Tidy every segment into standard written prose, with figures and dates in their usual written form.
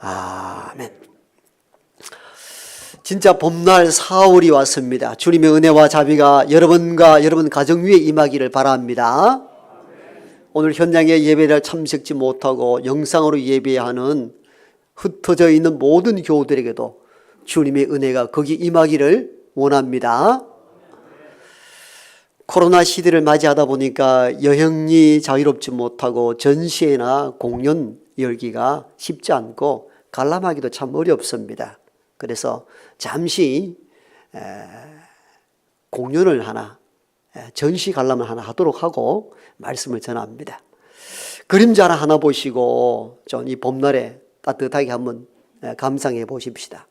아멘. 진짜 봄날 사월이 왔습니다. 주님의 은혜와 자비가 여러분과 여러분 가정 위에 임하기를 바랍니다. 오늘 현장에 예배를 참석지 못하고 영상으로 예배하는 흩어져 있는 모든 교우들에게도 주님의 은혜가 거기 임하기를 원합니다. 코로나 시대를 맞이하다 보니까 여행이 자유롭지 못하고 전시회나 공연 열기가 쉽지 않고 관람하기도 참 어렵습니다. 그래서 잠시 공연을 하나, 전시 관람을 하나 하도록 하고 말씀을 전합니다. 그림자 하나 보시고 좀 이 봄날에 따뜻하게 한번 감상해 보십시다.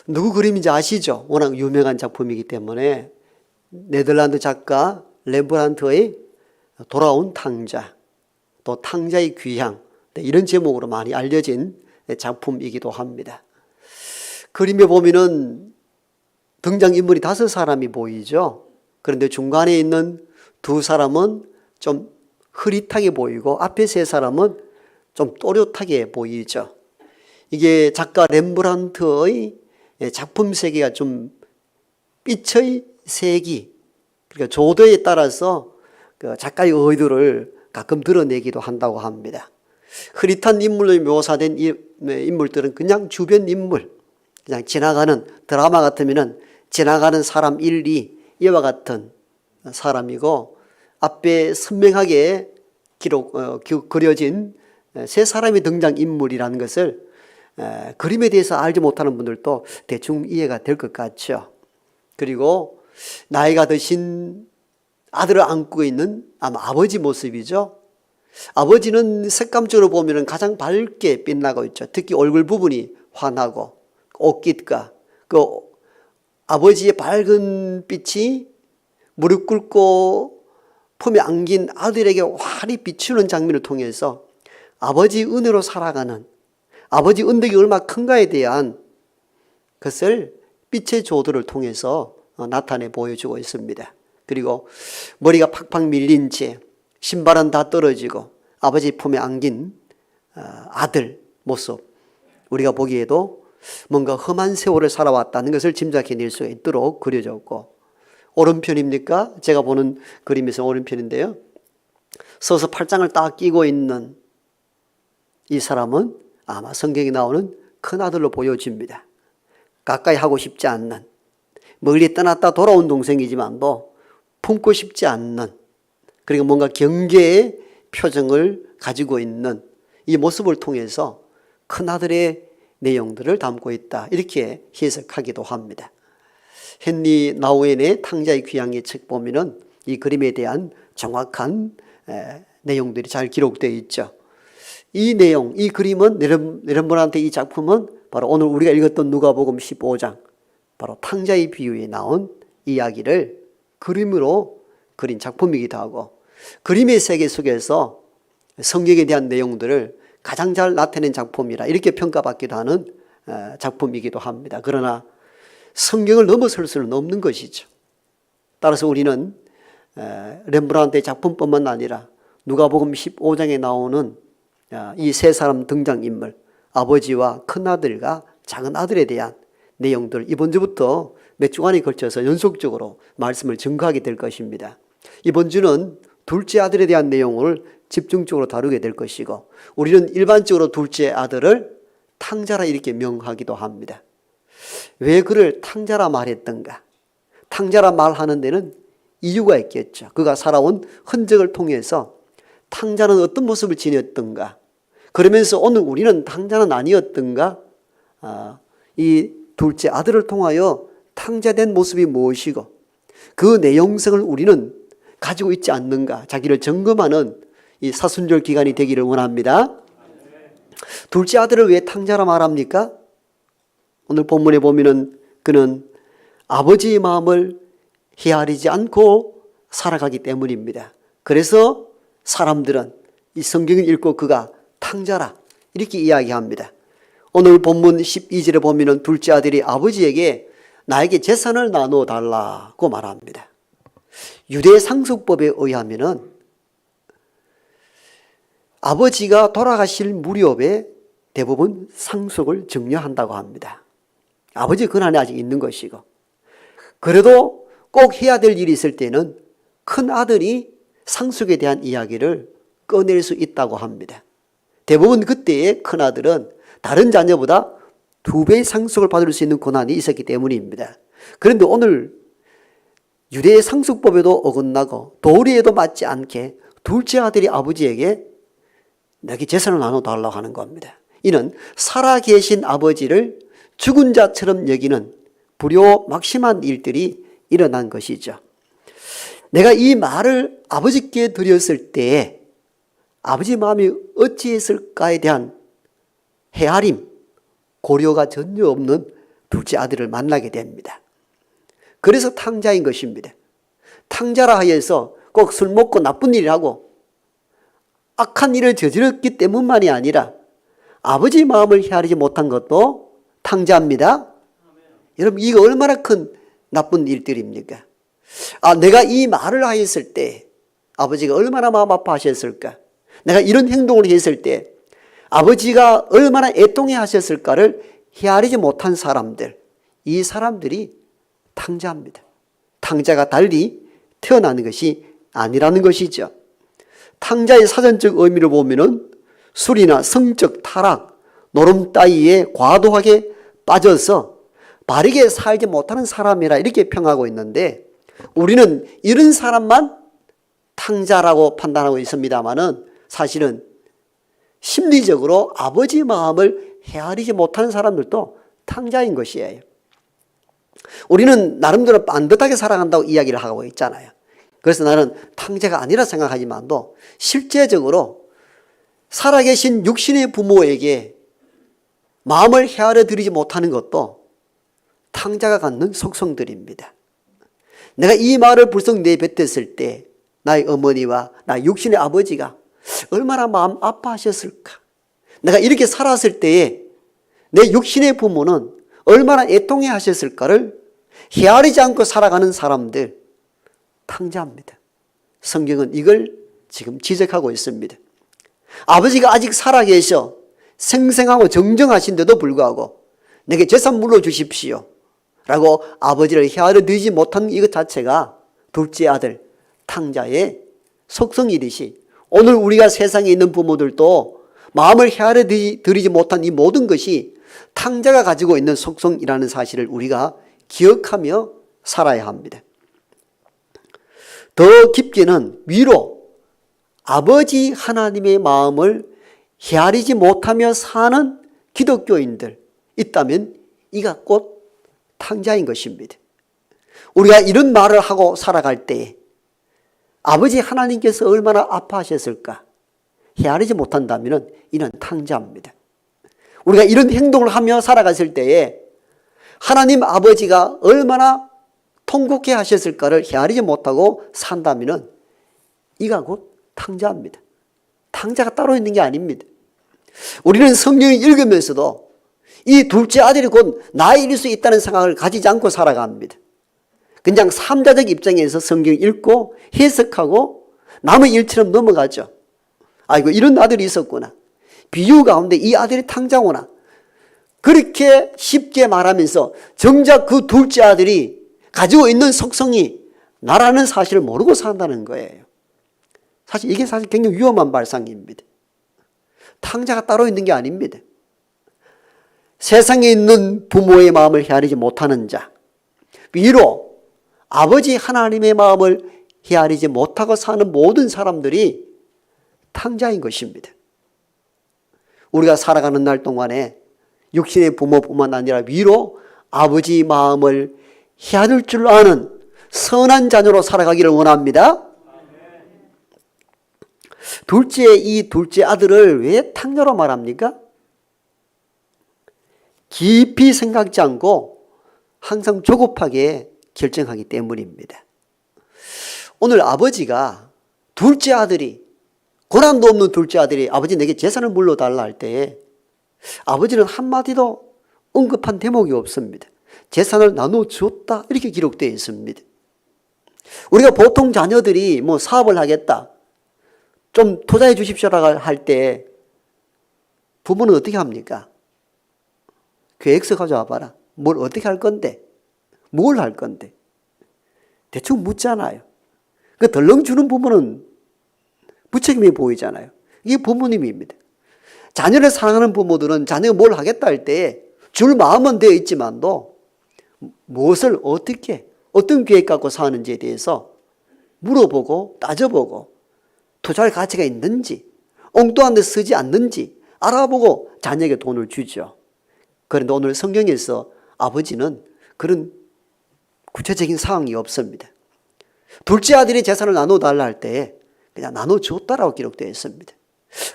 누구 그림인지 아시죠? 워낙 유명한 작품이기 때문에 네덜란드 작가 렘브란트의 돌아온 탕자, 또 탕자의 귀향, 이런 제목으로 많이 알려진 작품이기도 합니다. 그림에 보면은 등장인물이 5사람이 보이죠. 그런데 중간에 있는 2사람은 좀 흐릿하게 보이고 앞에 3사람은 좀 또렷하게 보이죠. 이게 작가 렘브란트의 작품 세계가 좀 빛의 세기, 그러니까 조도에 따라서 그 작가의 의도를 가끔 드러내기도 한다고 합니다. 흐릿한 인물로 묘사된 인물들은 그냥 주변 인물, 그냥 지나가는, 드라마 같으면은 지나가는 사람 1, 2, 이와 같은 사람이고, 앞에 선명하게 그려진 3사람의 등장인물이라는 것을 그림에 대해서 알지 못하는 분들도 대충 이해가 될 것 같죠. 그리고 나이가 드신 아들을 안고 있는 아마 아버지 모습이죠. 아버지는 색감적으로 보면 가장 밝게 빛나고 있죠. 특히 얼굴 부분이 환하고 옷깃과 그 아버지의 밝은 빛이 무릎 꿇고 품에 안긴 아들에게 환히 비추는 장면을 통해서 아버지 은혜로 살아가는, 아버지 은덕이 얼마나 큰가에 대한 것을 빛의 조도를 통해서 나타내 보여주고 있습니다. 그리고 머리가 팍팍 밀린 채 신발은 다 떨어지고 아버지 품에 안긴 아들 모습, 우리가 보기에도 뭔가 험한 세월을 살아왔다는 것을 짐작해낼 수 있도록 그려졌고, 오른편입니까? 제가 보는 그림에서 오른편인데요. 서서 팔짱을 딱 끼고 있는 이 사람은 아마 성경에 나오는 큰아들로 보여집니다. 가까이 하고 싶지 않는, 멀리 떠났다 돌아온 동생이지만도 품고 싶지 않는, 그리고 뭔가 경계의 표정을 가지고 있는 이 모습을 통해서 큰아들의 내용들을 담고 있다, 이렇게 해석하기도 합니다. 헨리 나우엔의 탕자의 귀향의 책 보면은 이 그림에 대한 정확한 내용들이 잘 기록되어 있죠. 이 내용, 이 그림은 렘브란트의 이 작품은 바로 오늘 우리가 읽었던 누가복음 15장, 바로 탕자의 비유에 나온 이야기를 그림으로 그린 작품이기도 하고, 그림의 세계 속에서 성경에 대한 내용들을 가장 잘 나타낸 작품이라 이렇게 평가받기도 하는 작품이기도 합니다. 그러나 성경을 넘어설 수는 없는 것이죠. 따라서 우리는 렘브란트의 작품뿐만 아니라 누가복음 15장에 나오는 이 3사람 등장인물, 아버지와 큰아들과 작은아들에 대한 내용들, 이번 주부터 몇 주간에 걸쳐서 연속적으로 말씀을 증거하게 될 것입니다. 이번 주는 둘째 아들에 대한 내용을 집중적으로 다루게 될 것이고, 우리는 일반적으로 둘째 아들을 탕자라 이렇게 명하기도 합니다. 왜 그를 탕자라 말했던가? 탕자라 말하는 데는 이유가 있겠죠. 그가 살아온 흔적을 통해서 탕자는 어떤 모습을 지녔던가? 그러면서 오늘 우리는 탕자는 아니었던가? 이 둘째 아들을 통하여 탕자된 모습이 무엇이고 그 내용성을 우리는 가지고 있지 않는가? 자기를 점검하는 이 사순절 기간이 되기를 원합니다. 둘째 아들을 왜 탕자라 말합니까? 오늘 본문에 보면은 그는 아버지의 마음을 헤아리지 않고 살아가기 때문입니다. 그래서 사람들은 이 성경을 읽고 그가 탕자라 이렇게 이야기합니다. 오늘 본문 12절에 보면은 둘째 아들이 아버지에게 나에게 재산을 나누어 달라고 말합니다. 유대 상속법에 의하면은 아버지가 돌아가실 무렵에 대부분 상속을 증여한다고 합니다. 아버지 권한이 아직 있는 것이고, 그래도 꼭 해야 될 일이 있을 때는 큰 아들이 상속에 대한 이야기를 꺼낼 수 있다고 합니다. 대부분 그때의 큰 아들은 다른 자녀보다 2배의 상속을 받을 수 있는 권한이 있었기 때문입니다. 그런데 오늘 유대의 상속법에도 어긋나고 도리에도 맞지 않게 둘째 아들이 아버지에게 내게 재산을 나눠달라고 하는 겁니다. 이는 살아계신 아버지를 죽은 자처럼 여기는 불효막심한 일들이 일어난 것이죠. 내가 이 말을 아버지께 드렸을 때에 아버지 마음이 어찌했을까에 대한 헤아림, 고려가 전혀 없는 둘째 아들을 만나게 됩니다. 그래서 탕자인 것입니다. 탕자라 하여서 꼭 술 먹고 나쁜 일을 하고 악한 일을 저질렀기 때문만이 아니라 아버지 마음을 헤아리지 못한 것도 탕자입니다. 여러분, 이거 얼마나 큰 나쁜 일들입니까? 내가 이 말을 하였을 때 아버지가 얼마나 마음 아파하셨을까? 내가 이런 행동을 했을 때 아버지가 얼마나 애통해 하셨을까를 헤아리지 못한 사람들, 이 사람들이 탕자입니다. 탕자가 달리 태어나는 것이 아니라는 것이죠. 탕자의 사전적 의미를 보면은 술이나 성적 타락, 노름 따위에 과도하게 빠져서 바르게 살지 못하는 사람이라 이렇게 평하고 있는데, 우리는 이런 사람만 탕자라고 판단하고 있습니다만은 사실은 심리적으로 아버지 마음을 헤아리지 못하는 사람들도 탕자인 것이에요. 우리는 나름대로 반듯하게 살아간다고 이야기를 하고 있잖아요. 그래서 나는 탕자가 아니라 생각하지만도 실제적으로 살아계신 육신의 부모에게 마음을 헤아려 드리지 못하는 것도 탕자가 갖는 속성들입니다. 내가 이 말을 불쑥 내뱉었을 때 나의 어머니와 나의 육신의 아버지가 얼마나 마음 아파하셨을까? 내가 이렇게 살았을 때에 내 육신의 부모는 얼마나 애통해 하셨을까를 헤아리지 않고 살아가는 사람들, 탕자입니다. 성경은 이걸 지금 지적하고 있습니다. 아버지가 아직 살아계셔 생생하고 정정하신데도 불구하고 내게 재산 물려주십시오 라고 아버지를 헤아려 드리지 못한 이것 자체가 둘째 아들 탕자의 속성이듯이 오늘 우리가 세상에 있는 부모들도 마음을 헤아려 드리지 못한 이 모든 것이 탕자가 가지고 있는 속성이라는 사실을 우리가 기억하며 살아야 합니다. 더 깊게는 위로 아버지 하나님의 마음을 헤아리지 못하며 사는 기독교인들 있다면 이가 곧 탕자인 것입니다. 우리가 이런 말을 하고 살아갈 때 아버지 하나님께서 얼마나 아파하셨을까 헤아리지 못한다면 이는 탕자입니다. 우리가 이런 행동을 하며 살아갔을 때에 하나님 아버지가 얼마나 통곡해 하셨을까를 헤아리지 못하고 산다면 이가 곧 탕자입니다. 탕자가 따로 있는 게 아닙니다. 우리는 성경을 읽으면서도 이 둘째 아들이 곧 나일 수 있다는 생각을 가지지 않고 살아갑니다. 그냥 삼자적 입장에서 성경을 읽고 해석하고 남의 일처럼 넘어가죠. 아이고 이런 아들이 있었구나. 비유 가운데 이 아들이 탕자구나. 그렇게 쉽게 말하면서 정작 그 둘째 아들이 가지고 있는 속성이 나라는 사실을 모르고 산다는 거예요. 사실 이게 사실 굉장히 위험한 발상입니다. 탕자가 따로 있는 게 아닙니다. 세상에 있는 부모의 마음을 헤아리지 못하는 자, 위로 아버지 하나님의 마음을 헤아리지 못하고 사는 모든 사람들이 탕자인 것입니다. 우리가 살아가는 날 동안에 육신의 부모뿐만 아니라 위로 아버지 마음을 헤아릴 줄 아는 선한 자녀로 살아가기를 원합니다. 이 둘째 아들을 왜 탕자로 말합니까? 깊이 생각지 않고 항상 조급하게 결정하기 때문입니다. 오늘 아버지가 둘째 아들이 고난도 없는 둘째 아들이 아버지 내게 재산을 물려달라 할 때 아버지는 한마디도 언급한 대목이 없습니다. 재산을 나눠주었다 이렇게 기록되어 있습니다. 우리가 보통 자녀들이 뭐 사업을 하겠다 좀 투자해 주십시오라고 할 때 부모는 어떻게 합니까? 계획서 가져와 봐라. 뭘 어떻게 할 건데? 뭘 할 건데? 대충 묻잖아요. 그 덜렁 주는 부모는 무책임해 보이잖아요. 이게 부모님입니다. 자녀를 사랑하는 부모들은 자녀가 뭘 하겠다 할 때 줄 마음은 되어 있지만도 무엇을 어떻게 어떤 계획 갖고 사는지에 대해서 물어보고 따져보고 투자할 가치가 있는지 엉뚱한 데 쓰지 않는지 알아보고 자녀에게 돈을 주죠. 그런데 오늘 성경에서 아버지는 그런 구체적인 상황이 없습니다. 둘째 아들이 재산을 나눠달라 할 때 그냥 나눠줬다라고 기록되어 있습니다.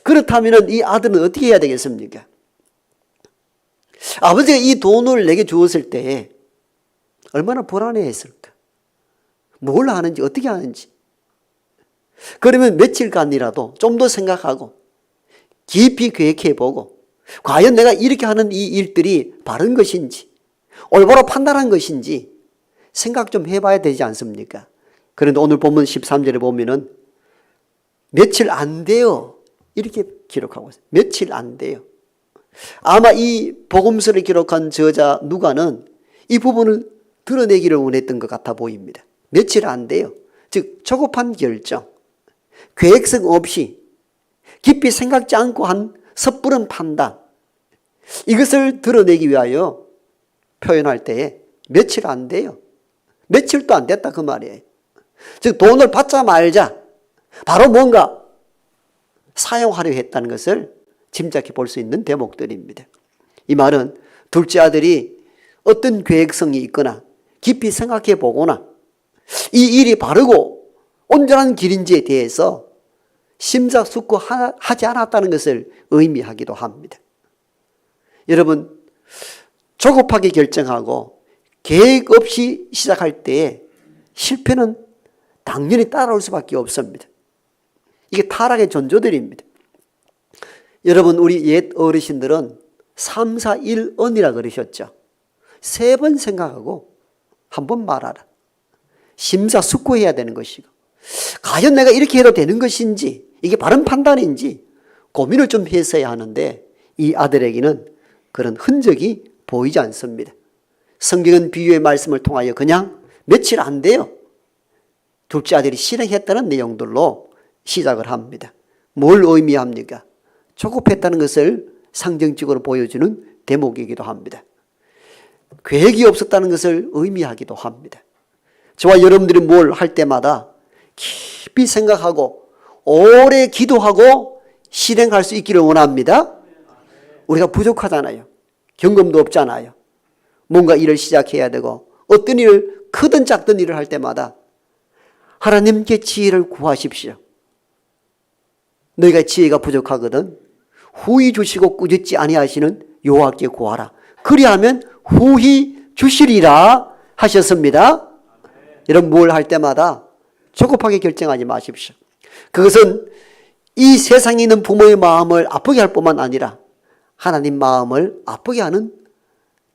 그렇다면 이 아들은 어떻게 해야 되겠습니까? 아버지가 이 돈을 내게 주었을 때 얼마나 불안해했을까? 뭘 하는지 어떻게 하는지. 그러면 며칠간이라도 좀 더 생각하고 깊이 계획해보고 과연 내가 이렇게 하는 이 일들이 바른 것인지 올바로 판단한 것인지 생각 좀 해봐야 되지 않습니까? 그런데 오늘 본문 13절에 보면은 며칠 안 돼요 이렇게 기록하고 있어요. 며칠 안 돼요. 아마 이 복음서를 기록한 저자 누가는 이 부분을 드러내기를 원했던 것 같아 보입니다. 며칠 안 돼요. 즉 조급한 결정, 계획성 없이 깊이 생각지 않고 한 섣부른 판단, 이것을 드러내기 위하여 표현할 때에 며칠 안 돼요. 며칠도 안 됐다 그 말이에요. 즉 돈을 받자 말자 바로 뭔가 사용하려 했다는 것을 짐작해 볼 수 있는 대목들입니다. 이 말은 둘째 아들이 어떤 계획성이 있거나 깊이 생각해 보거나 이 일이 바르고 온전한 길인지에 대해서 심사숙고하지 않았다는 것을 의미하기도 합니다. 여러분 조급하게 결정하고 계획 없이 시작할 때에 실패는 당연히 따라올 수밖에 없습니다. 이게 타락의 전조들입니다. 여러분 우리 옛 어르신들은 3, 4, 1, 언이라 그러셨죠. 3번 생각하고 한 번 말하라. 심사숙고해야 되는 것이고 과연 내가 이렇게 해도 되는 것인지 이게 바른 판단인지 고민을 좀 했어야 하는데 이 아들에게는 그런 흔적이 보이지 않습니다. 성경은 비유의 말씀을 통하여 그냥 며칠 안 돼요. 둘째 아들이 실행했다는 내용들로 시작을 합니다. 뭘 의미합니까? 조급했다는 것을 상징적으로 보여주는 대목이기도 합니다. 계획이 없었다는 것을 의미하기도 합니다. 저와 여러분들이 뭘 할 때마다 깊이 생각하고 오래 기도하고 실행할 수 있기를 원합니다. 우리가 부족하잖아요. 경험도 없잖아요. 뭔가 일을 시작해야 되고 어떤 일을 크든 작든 일을 할 때마다 하나님께 지혜를 구하십시오. 너희가 지혜가 부족하거든 후히 주시고 꾸짖지 아니하시는 여호와께 구하라. 그리하면 후히 주시리라 하셨습니다. 여러분 뭘 할 때마다 조급하게 결정하지 마십시오. 그것은 이 세상에 있는 부모의 마음을 아프게 할 뿐만 아니라 하나님 마음을 아프게 하는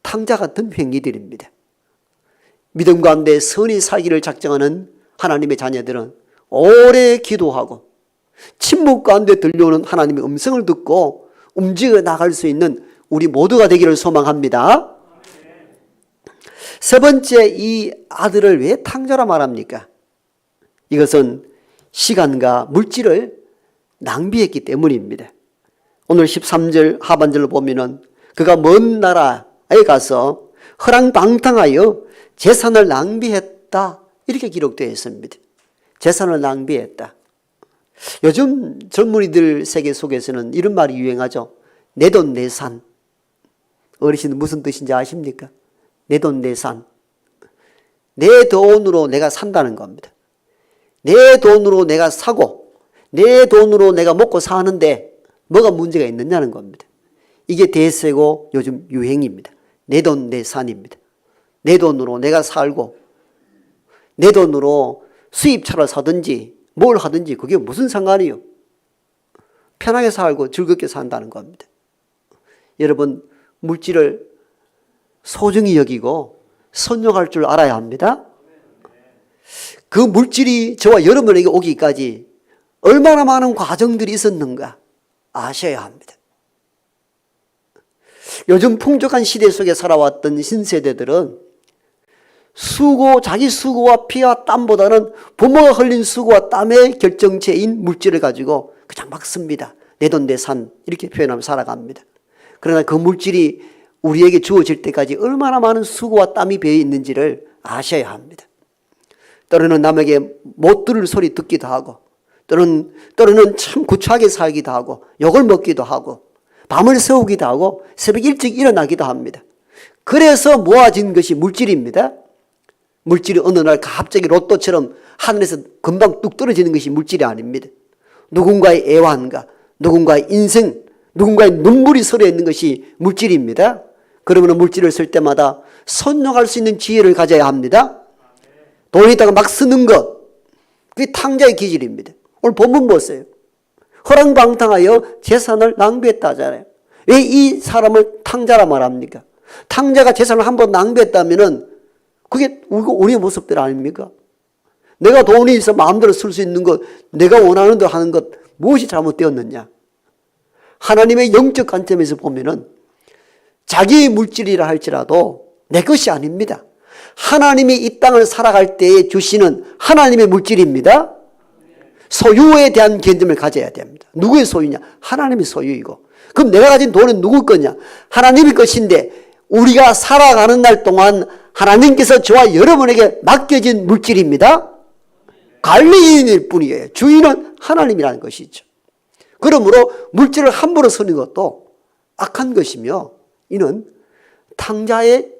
탕자 같은 행위들입니다. 믿음 가운데 선히 살기를 작정하는 하나님의 자녀들은 오래 기도하고 침묵 가운데 들려오는 하나님의 음성을 듣고 움직여 나갈 수 있는 우리 모두가 되기를 소망합니다. 세 번째, 이 아들을 왜 탕자라 말합니까? 이것은 시간과 물질을 낭비했기 때문입니다. 오늘 13절 하반절로 보면은 그가 먼 나라에 가서 허랑방탕하여 재산을 낭비했다 이렇게 기록되어 있습니다. 재산을 낭비했다. 요즘 젊은이들 세계 속에서는 이런 말이 유행하죠. 내 돈 내 산. 어르신은 무슨 뜻인지 아십니까? 내 돈 내 산. 내 돈으로 내가 산다는 겁니다. 내 돈으로 내가 사고 내 돈으로 내가 먹고 사는데 뭐가 문제가 있느냐는 겁니다. 이게 대세고 요즘 유행입니다. 내 돈 내 산입니다. 내 돈으로 내가 살고 내 돈으로 수입차를 사든지 뭘 하든지 그게 무슨 상관이요? 편하게 살고 즐겁게 산다는 겁니다. 여러분 물질을 소중히 여기고 선용할 줄 알아야 합니다. 그 물질이 저와 여러분에게 오기까지 얼마나 많은 과정들이 있었는가 아셔야 합니다. 요즘 풍족한 시대 속에 살아왔던 신세대들은 자기 수고와 피와 땀보다는 부모가 흘린 수고와 땀의 결정체인 물질을 가지고 그냥 막 씁니다. 내 돈 내 산 이렇게 표현하며 살아갑니다. 그러나 그 물질이 우리에게 주어질 때까지 얼마나 많은 수고와 땀이 배어 있는지를 아셔야 합니다. 때로는 남에게 못 들을 소리 듣기도 하고, 때로는 참 구차하게 살기도 하고, 욕을 먹기도 하고, 밤을 새우기도 하고, 새벽 일찍 일어나기도 합니다. 그래서 모아진 것이 물질입니다. 물질이 어느 날 갑자기 로또처럼 하늘에서 금방 뚝 떨어지는 것이 물질이 아닙니다. 누군가의 애환과 누군가의 인생, 누군가의 눈물이 서려 있는 것이 물질입니다. 그러면 물질을 쓸 때마다 선용할 수 있는 지혜를 가져야 합니다. 돈에다가 막 쓰는 것, 그게 탕자의 기질입니다. 오늘 본문 보세요. 허랑방탕하여 재산을 낭비했다 하잖아요. 왜 이 사람을 탕자라 말합니까? 탕자가 재산을 한번 낭비했다면은 그게 우리의 모습들 아닙니까? 내가 돈이 있어 마음대로 쓸 수 있는 것, 내가 원하는 대로 하는 것, 무엇이 잘못되었느냐? 하나님의 영적 관점에서 보면은 자기의 물질이라 할지라도 내 것이 아닙니다. 하나님이 이 땅을 살아갈 때에 주시는 하나님의 물질입니다. 소유에 대한 개념을 가져야 됩니다. 누구의 소유냐? 하나님의 소유이고. 그럼 내가 가진 돈은 누구 거냐? 하나님의 것인데 우리가 살아가는 날 동안 하나님께서 저와 여러분에게 맡겨진 물질입니다. 관리인일 뿐이에요. 주인은 하나님이라는 것이죠. 그러므로 물질을 함부로 쓰는 것도 악한 것이며 이는 탕자의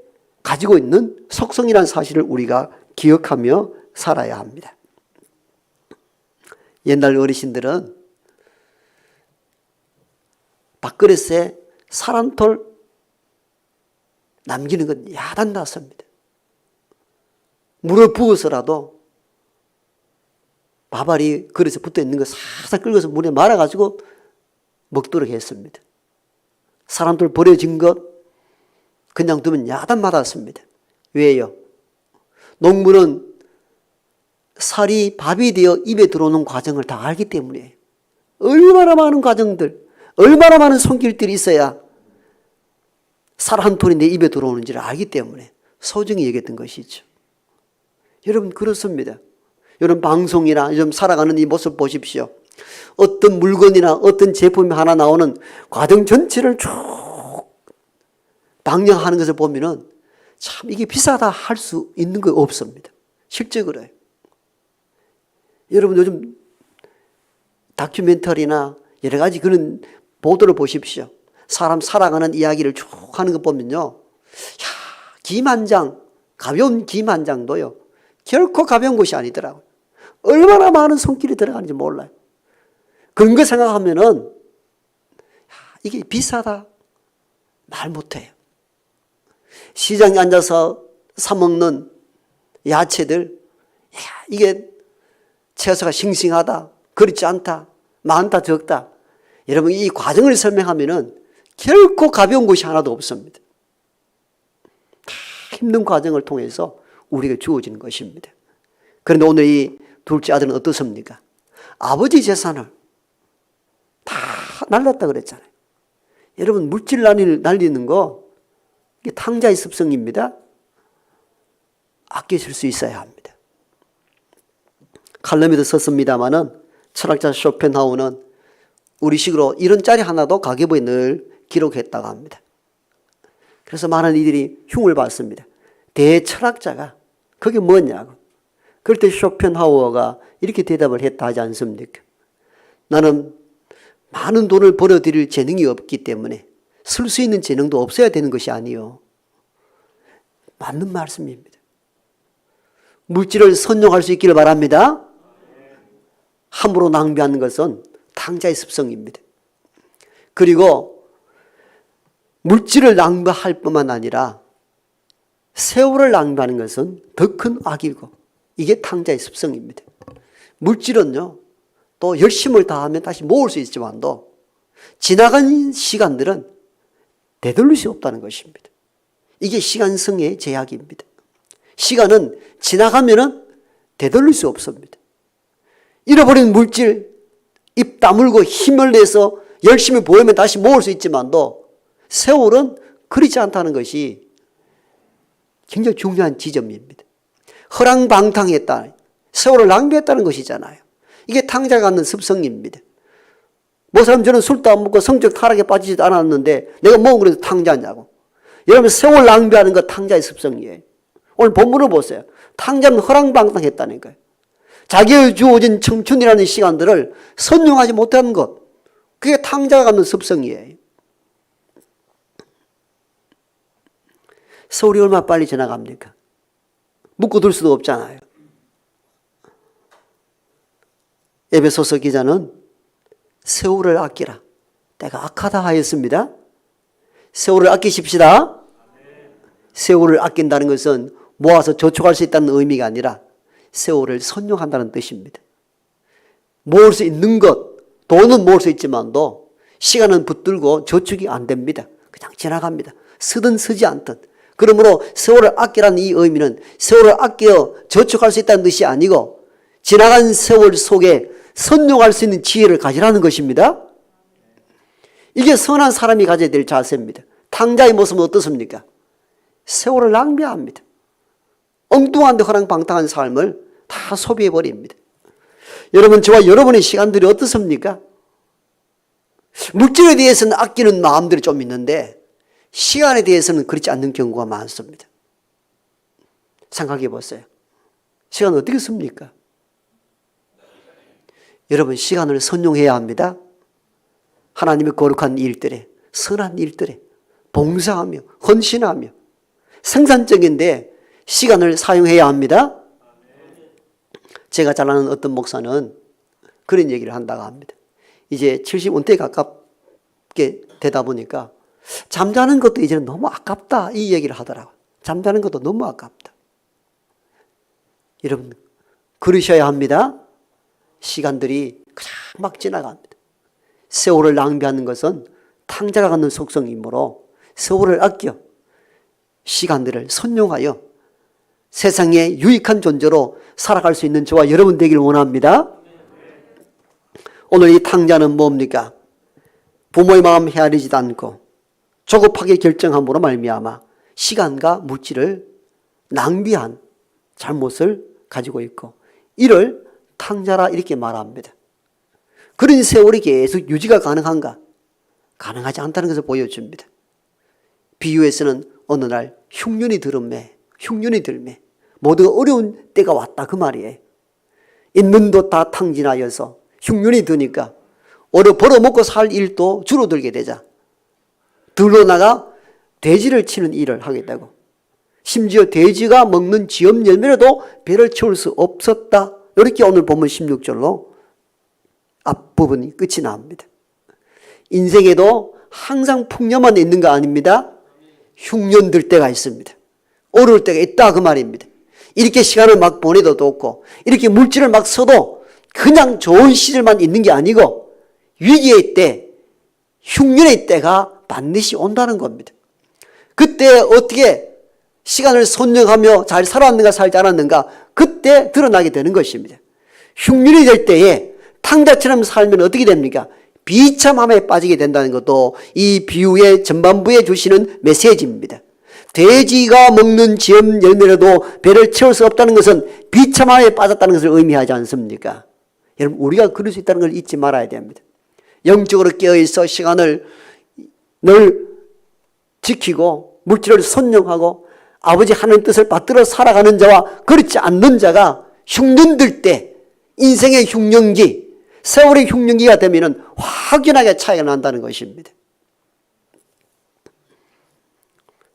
가지고 있는 속성이라는 사실을 우리가 기억하며 살아야 합니다. 옛날 어르신들은 밥그릇에 살 한 톨 남기는 건 야단났습니다. 물을 부어서라도 밥알이 그릇에 붙어 있는 거 살살 끓여서 물에 말아가지고 먹도록 했습니다. 살 한 톨 버려진 것 그냥 두면 야단 맞았습니다. 왜요? 농부는 살이 밥이 되어 입에 들어오는 과정을 다 알기 때문이에요. 얼마나 많은 과정들, 얼마나 많은 손길들이 있어야 살 한 톨이 내 입에 들어오는지를 알기 때문에 소중히 여겼던 것이죠. 여러분 그렇습니다. 여러분 방송이나 요즘 살아가는 이 모습 보십시오. 어떤 물건이나 어떤 제품이 하나 나오는 과정 전체를 쭉 방영하는 것을 보면은 참 이게 비싸다 할 수 있는 거 없습니다. 실제 그래요. 여러분 요즘 다큐멘터리나 여러 가지 그런 보도를 보십시오. 사람 살아가는 이야기를 쭉 하는 거 보면요. 김 한 장, 가벼운 김 한 장도요. 결코 가벼운 것이 아니더라고요. 얼마나 많은 손길이 들어가는지 몰라요. 그런 거 생각하면은 이게 비싸다 말 못해요. 시장에 앉아서 사먹는 야채들 이게 채소가 싱싱하다, 그렇지 않다, 많다, 적다. 여러분 이 과정을 설명하면은 결코 가벼운 것이 하나도 없습니다. 다 힘든 과정을 통해서 우리에게 주어지는 것입니다. 그런데 오늘 이 둘째 아들은 어떻습니까? 아버지 재산을 다 날렸다 그랬잖아요. 여러분 물질 날리는 거 이게 탕자의 습성입니다. 아껴 쓸 수 있어야 합니다. 칼럼에도 썼습니다마는 철학자 쇼펜하우는 우리식으로 이런 짤이 하나도 가계부에 늘 기록했다고 합니다. 그래서 많은 이들이 흉을 봤습니다. 대철학자가 그게 뭐냐고. 그럴 때 쇼펜하우어가 이렇게 대답을 했다 하지 않습니까? 나는 많은 돈을 벌어들일 재능이 없기 때문에 쓸 수 있는 재능도 없어야 되는 것이 아니요. 맞는 말씀입니다. 물질을 선용할 수 있기를 바랍니다. 함부로 낭비하는 것은 탕자의 습성입니다. 그리고 물질을 낭비할 뿐만 아니라 세월을 낭비하는 것은 더 큰 악이고 이게 탕자의 습성입니다. 물질은요, 또 열심을 다하면 다시 모을 수 있지만도 지나간 시간들은 되돌릴 수 없다는 것입니다. 이게 시간성의 제약입니다. 시간은 지나가면은 되돌릴 수 없습니다. 잃어버린 물질, 입 다물고 힘을 내서 열심히 보이면 다시 모을 수 있지만도 세월은 그렇지 않다는 것이 굉장히 중요한 지점입니다. 허랑방탕했다. 세월을 낭비했다는 것이잖아요. 이게 탕자가 갖는 습성입니다. 뭐 사람 저는 술도 안 먹고 성적 타락에 빠지지도 않았는데 내가 뭐 그래도 탕자냐고. 여러분 세월 낭비하는 거 탕자의 습성이에요. 오늘 본문을 보세요. 탕자는 허랑방탕했다는 거예요. 자기의 주어진 청춘이라는 시간들을 선용하지 못하는 것. 그게 탕자가 갖는 습성이에요. 세월이 얼마나 빨리 지나갑니까? 묶어둘 수도 없잖아요. 에베소서 기자는 세월을 아끼라. 때가 악하다 하였습니다. 세월을 아끼십시다. 세월을 아낀다는 것은 모아서 저축할 수 있다는 의미가 아니라 세월을 선용한다는 뜻입니다. 모을 수 있는 것, 돈은 모을 수 있지만도 시간은 붙들고 저축이 안 됩니다. 그냥 지나갑니다. 쓰든 쓰지 않든. 그러므로 세월을 아끼라는 이 의미는 세월을 아껴 저축할 수 있다는 뜻이 아니고 지나간 세월 속에 선용할 수 있는 지혜를 가지라는 것입니다. 이게 선한 사람이 가져야 될 자세입니다. 탕자의 모습은 어떻습니까? 세월을 낭비합니다. 엉뚱한데 허랑방탕한 삶을 다 소비해버립니다. 여러분, 저와 여러분의 시간들이 어떻습니까? 물질에 대해서는 아끼는 마음들이 좀 있는데 시간에 대해서는 그렇지 않는 경우가 많습니다. 생각해 보세요. 시간은 어떻게 씁니까? 여러분, 시간을 선용해야 합니다. 하나님의 거룩한 일들에, 선한 일들에 봉사하며 헌신하며 생산적인데 시간을 사용해야 합니다. 제가 잘 아는 어떤 목사는 그런 얘기를 한다고 합니다. 이제 70은퇴에 가깝게 되다 보니까 잠자는 것도 이제는 너무 아깝다 이 얘기를 하더라고요. 잠자는 것도 너무 아깝다. 여러분, 그러셔야 합니다. 시간들이 그냥 막 지나갑니다. 세월을 낭비하는 것은 탕자가 갖는 속성이므로 세월을 아껴 시간들을 선용하여 세상에 유익한 존재로 살아갈 수 있는 저와 여러분 되기를 원합니다. 오늘 이 탕자는 뭡니까? 부모의 마음 헤아리지도 않고 조급하게 결정함으로 말미암아 시간과 물질을 낭비한 잘못을 가지고 있고 이를 탕자라 이렇게 말합니다. 그런 세월이 계속 유지가 가능한가? 가능하지 않다는 것을 보여줍니다. 비유에서는 어느 날 흉년이 들매 모두가 어려운 때가 왔다 그 말이에요. 있는 도 다 탕진하여서 흉년이 드니까 벌어먹고 살 일도 줄어들게 되자 들로 나가 돼지를 치는 일을 하겠다고. 심지어 돼지가 먹는 지엄 열매라도 배를 채울 수 없었다. 이렇게 오늘 본문 16절로 앞부분이 끝이 납니다. 인생에도 항상 풍년만 있는 거 아닙니다. 흉년 들 때가 있습니다. 어려울 때가 있다 그 말입니다. 이렇게 시간을 막 보내도 없고 이렇게 물질을 막 써도 그냥 좋은 시절만 있는 게 아니고 위기의 때, 흉년의 때가 반드시 온다는 겁니다. 그때 어떻게 시간을 선정하며 잘 살았는가 살지 않았는가 그때 드러나게 되는 것입니다. 흉년이 될 때에 탕자처럼 살면 어떻게 됩니까? 비참함에 빠지게 된다는 것도 이 비유의 전반부에 주시는 메시지입니다. 돼지가 먹는 지엄 열매라도 배를 채울 수 없다는 것은 비참함에 빠졌다는 것을 의미하지 않습니까? 여러분, 우리가 그럴 수 있다는 걸 잊지 말아야 됩니다. 영적으로 깨어있어 시간을 늘 지키고 물질을 선용하고 아버지 하나님 뜻을 받들어 살아가는 자와 그렇지 않는 자가 흉년들 때 인생의 흉년기, 세월의 흉년기가 되면 확연하게 차이가 난다는 것입니다.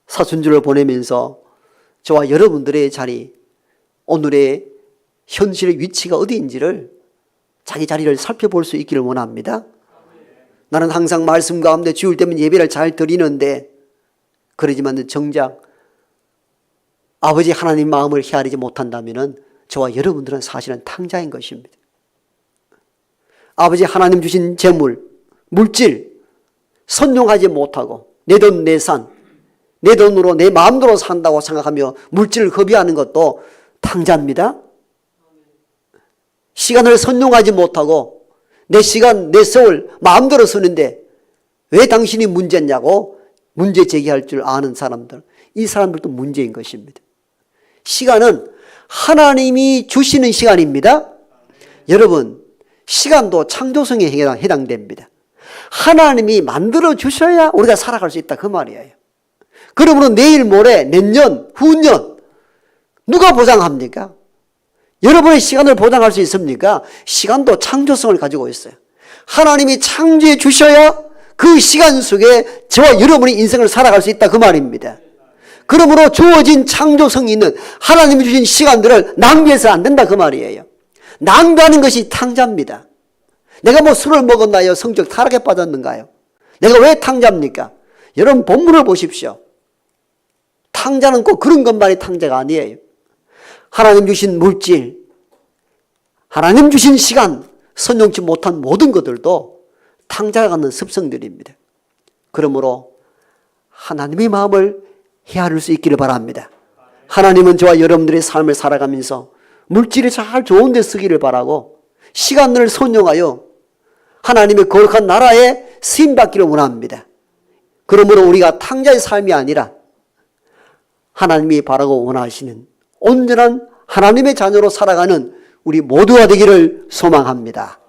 사순절을 보내면서 저와 여러분들의 자리, 오늘의 현실의 위치가 어디인지를 자기 자리를 살펴볼 수 있기를 원합니다. 나는 항상 말씀 가운데 주일 되면 예배를 잘 드리는데 그러지만 정작 아버지 하나님 마음을 헤아리지 못한다면 저와 여러분들은 사실은 탕자인 것입니다. 아버지 하나님 주신 재물, 물질 선용하지 못하고 내 돈 내산, 내 돈으로 내 마음대로 산다고 생각하며 물질을 허비하는 것도 탕자입니다. 시간을 선용하지 못하고 내 시간, 내 세월 마음대로 쓰는데 왜 당신이 문제냐고 문제 제기할 줄 아는 사람들, 이 사람들도 문제인 것입니다. 시간은 하나님이 주시는 시간입니다. 여러분, 시간도 창조성에 해당됩니다. 하나님이 만들어 주셔야 우리가 살아갈 수 있다 그 말이에요. 그러므로 내일 모레 내년 후년 누가 보장합니까? 여러분의 시간을 보장할 수 있습니까? 시간도 창조성을 가지고 있어요. 하나님이 창조해 주셔야 그 시간 속에 저와 여러분의 인생을 살아갈 수 있다 그 말입니다. 그러므로 주어진 창조성이 있는 하나님이 주신 시간들을 낭비해서 안 된다 그 말이에요. 낭비하는 것이 탕자입니다. 내가 뭐 술을 먹었나요? 성적 타락에 빠졌는가요? 내가 왜 탕자입니까? 여러분 본문을 보십시오. 탕자는 꼭 그런 것만이 탕자가 아니에요. 하나님 주신 물질, 하나님 주신 시간, 선용치 못한 모든 것들도 탕자가 갖는 습성들입니다. 그러므로 하나님의 마음을 헤아릴 수 있기를 바랍니다. 하나님은 저와 여러분들의 삶을 살아가면서 물질이 잘 좋은 데 쓰기를 바라고 시간을 선용하여 하나님의 거룩한 나라에 쓰임받기를 원합니다. 그러므로 우리가 탕자의 삶이 아니라 하나님이 바라고 원하시는 온전한 하나님의 자녀로 살아가는 우리 모두가 되기를 소망합니다.